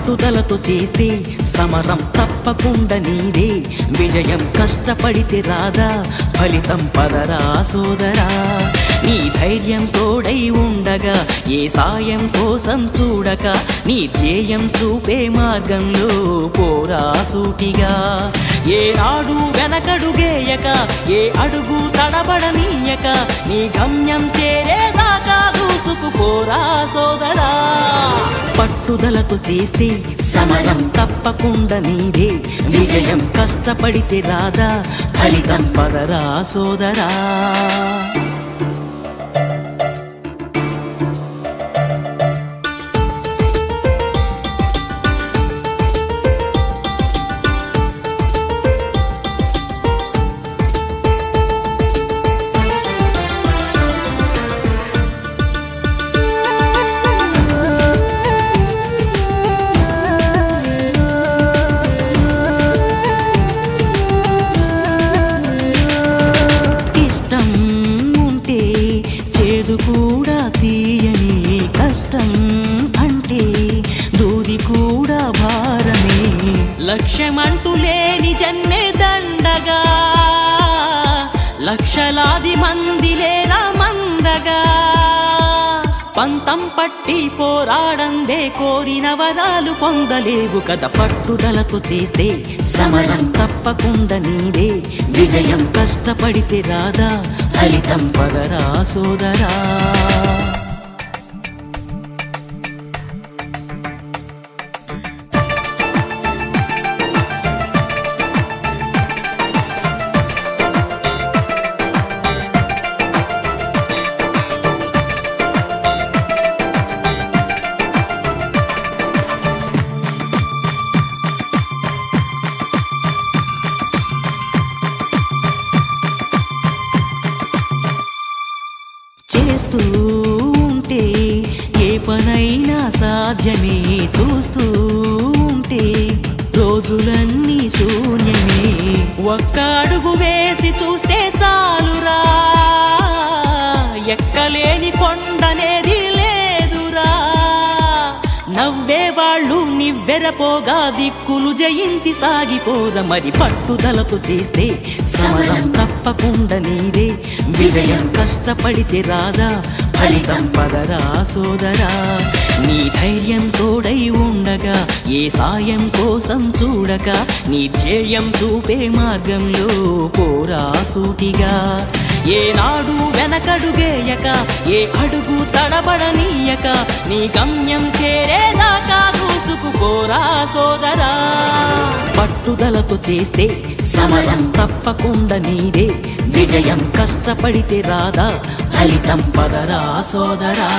పట్టుదలతో చేస్తే సమరం తప్పకుండా నీదే విజయం కష్టపడితే రాదా ఫలితం పదరా సోదరా నీ ధైర్యం తోడై ఉండగా ఏ సాయం కోసం చూడక నీ ధ్యేయం చూపే మార్గంలో పోరా సూటిగా ఏ నాడు వెనకడుగేయక ఏ అడుగు తడబడనీయక నీ గమ్యం చేరేదాకా దూసుకుపోరా సోదరా పట్టుదలతో చేస్తే సమరం తప్పకుండా నీదే విజయం కష్టపడితే రాదా ఫలితం పదరా సోదరా కూడా తీయని కష్టం అంటే దూది కూడా భారమే లక్ష్యమంటూ లేని జన్మే దండగా లక్షలాది మంది లేరా మందగా పంతం పట్టి పోరాడందే కోరిన వరాలు పొందలేవు కదా పట్టుదలతో చేస్తే సమరం తప్పకుండా నీదే విజయం కష్టపడితే రాదా ఫలితం పదరా సోదరా చేస్తూ ఉంటే ఏ పనైనా సాధ్యమే చూస్తూ ఉంటే రోజులన్నీ శూన్యమే ఒక్క అడుగు వేసి చూస్తే చాలురా ఎక్కలేని కొండనేది లేదురా నవ్వేవాళ్ళు నివ్వెరపోగా దిక్కులు జయించి సాగిపోద మరి పట్టుదలతో చేస్తే సమరం తప్పకుండా నీదే విజయం కష్టపడితే రాదా ఫలితం పదరా సోదరా నీ ధైర్యం తోడై ఉండగా ఏ సాయం కోసం చూడక నీ ధ్యేయం చూపే మార్గంలో పోరా సూటిగా ఏ నాడు వెనకడుగేయక ఏ అడుగు తడబడనీయక నీ గమ్యం చేరేదాకా దూసుకుపోరా సోదరా పట్టుదలతో చేస్తే సమరం తప్పకుండా నీదే విజయం కష్టపడితే రాదా ఫలితం పదరా సోదరా